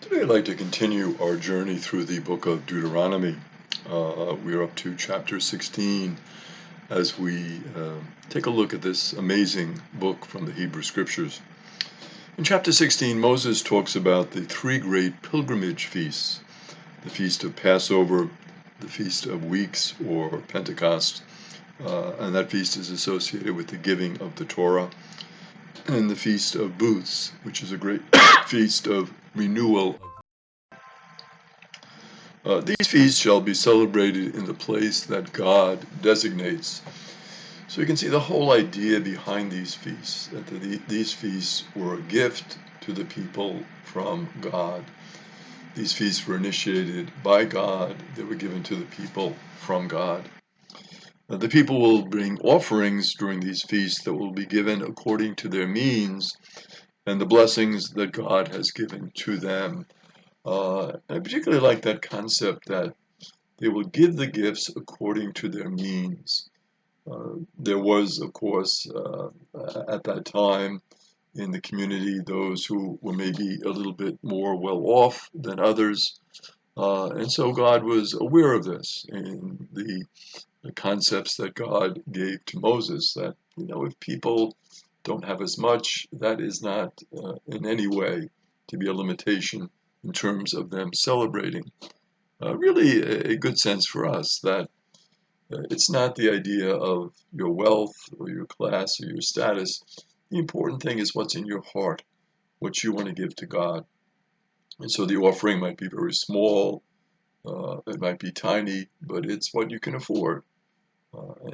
Today I'd like to continue our journey through the book of Deuteronomy. We are up to chapter 16 as we take a look at this amazing book from the Hebrew Scriptures. In chapter 16, Moses talks about the three great pilgrimage feasts: the Feast of Passover, the Feast of Weeks, or Pentecost, and that feast is associated with the giving of the Torah, and the Feast of Booths, which is a great feast of renewal. These feasts shall be celebrated in the place that God designates. So you can see the whole idea behind these feasts, that these feasts were a gift to the people from God. These feasts were initiated by God. They were given to the people from God. The people will bring offerings during these feasts that will be given according to their means and the blessings that God has given to them. I particularly like that concept that they will give the gifts according to their means. There was, of course, at that time in the community, those who were maybe a little bit more well off than others. And so God was aware of this in the concepts that God gave to Moses, that, if people don't have as much, that is not in any way to be a limitation in terms of them celebrating. Really a good sense for us that it's not the idea of your wealth or your class or your status. The important thing is what's in your heart, what you want to give to God. And so the offering might be very small, it might be tiny, but it's what you can afford.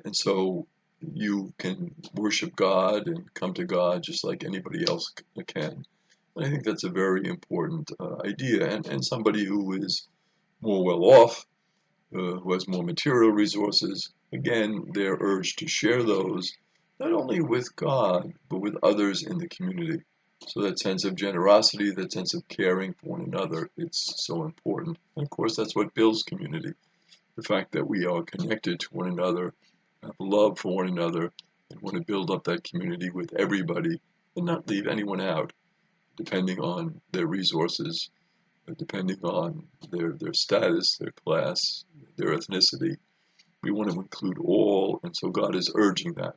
And so you can worship God and come to God just like anybody else can. And I think that's a very important idea. And somebody who is more well off, who has more material resources, again, they're urged to share those, not only with God, but with others in the community. So that sense of generosity, that sense of caring for one another, it's so important. And of course, that's what builds community. The fact that we are connected to one another, have love for one another, and want to build up that community with everybody and not leave anyone out, depending on their resources, depending on their status, their class, their ethnicity. We want to include all, and so God is urging that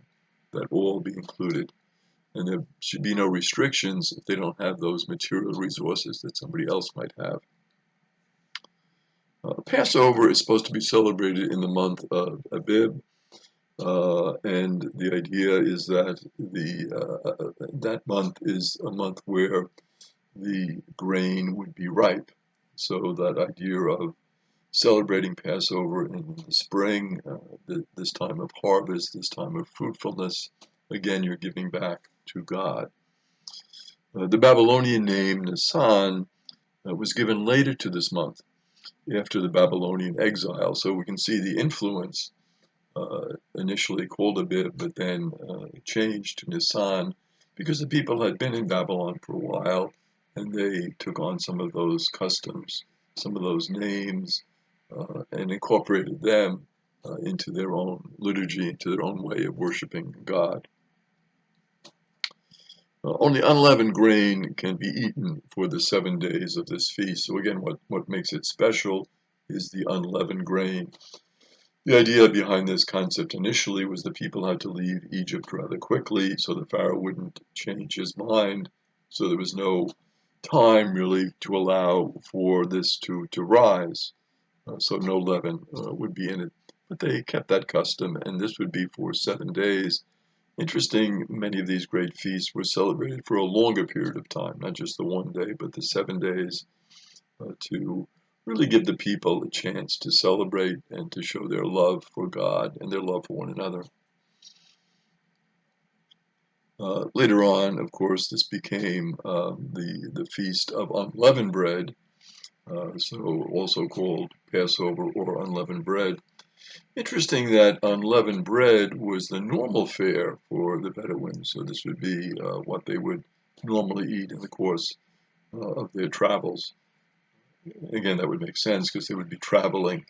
all be included. And there should be no restrictions if they don't have those material resources that somebody else might have. Passover is supposed to be celebrated in the month of Abib, and the idea is that that month is a month where the grain would be ripe. So that idea of celebrating Passover in the spring, this time of harvest, this time of fruitfulness, again, you're giving back to God. The Babylonian name Nisan was given later to this month, after the Babylonian exile. So we can see the influence, initially called Abib, but then changed to Nisan, because the people had been in Babylon for a while, and they took on some of those customs, some of those names, and incorporated them into their own liturgy, into their own way of worshiping God. Only unleavened grain can be eaten for the 7 days of this feast. So again, what makes it special is the unleavened grain. The idea behind this concept initially was that people had to leave Egypt rather quickly so the Pharaoh wouldn't change his mind. So there was no time really to allow for this to rise. So no leaven would be in it. But they kept that custom, and this would be for 7 days. Interesting, many of these great feasts were celebrated for a longer period of time, not just the 1 day, but the 7 days, to really give the people a chance to celebrate and to show their love for God and their love for one another. Later on, of course, this became the Feast of Unleavened Bread, so also called Passover or unleavened bread. Interesting that unleavened bread was the normal fare for the Bedouins, so this would be what they would normally eat in the course of their travels. Again, that would make sense because they would be traveling,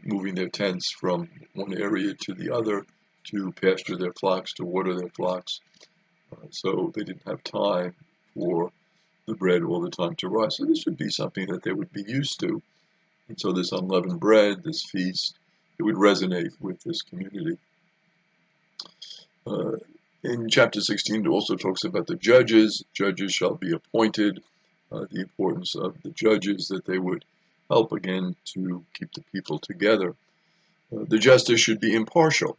moving their tents from one area to the other to pasture their flocks, to water their flocks. So they didn't have time for the bread all the time to rise. So this would be something that they would be used to. And so this unleavened bread, this feast, it would resonate with this community. In chapter 16, it also talks about the judges. Judges shall be appointed, the importance of the judges, that they would help again to keep the people together. The justice should be impartial.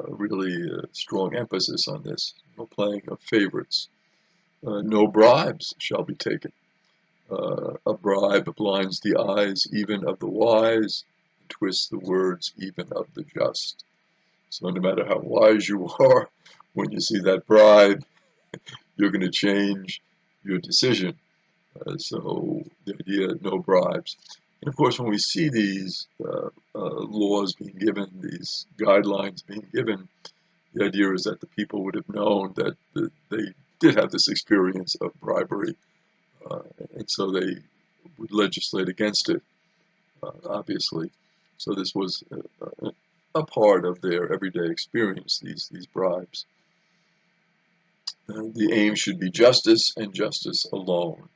Really strong emphasis on this. No playing of favorites. No bribes shall be taken. A bribe blinds the eyes even of the wise, and twists the words even of the just. So no matter how wise you are, when you see that bribe, you're going to change your decision. So the idea, no bribes. And of course, when we see these laws being given, these guidelines being given, the idea is that the people would have known that they did have this experience of bribery, and so they would legislate against it, obviously. So this was a part of their everyday experience, these bribes. The aim should be justice and justice alone.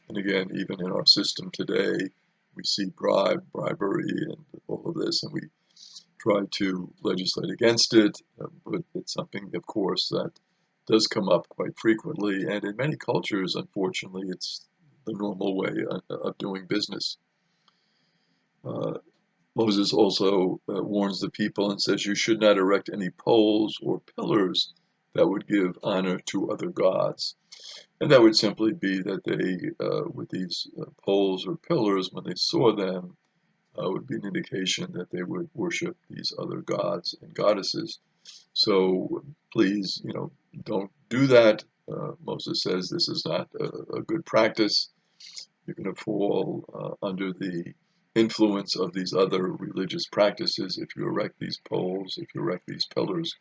And again, even in our system today, we see bribery, and all of this, and we try to legislate against it, but it's something, of course, that does come up quite frequently, and in many cultures, unfortunately, it's the normal way of doing business. Moses also warns the people and says, you should not erect any poles or pillars that would give honor to other gods. And that would simply be that they, with these poles or pillars, when they saw them, would be an indication that they would worship these other gods and goddesses. So please, don't do that. Moses says this is not a good practice. You're going to fall under the influence of these other religious practices if you erect these poles, if you erect these pillars.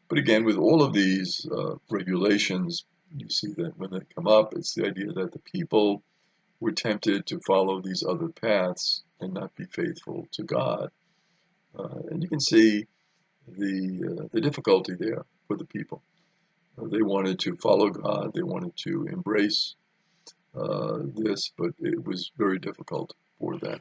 But again, with all of these regulations, you see that when they come up, it's the idea that the people were tempted to follow these other paths and not be faithful to God. And you can see the difficulty there for the people. They wanted to follow God, they wanted to embrace this, but it was very difficult for them.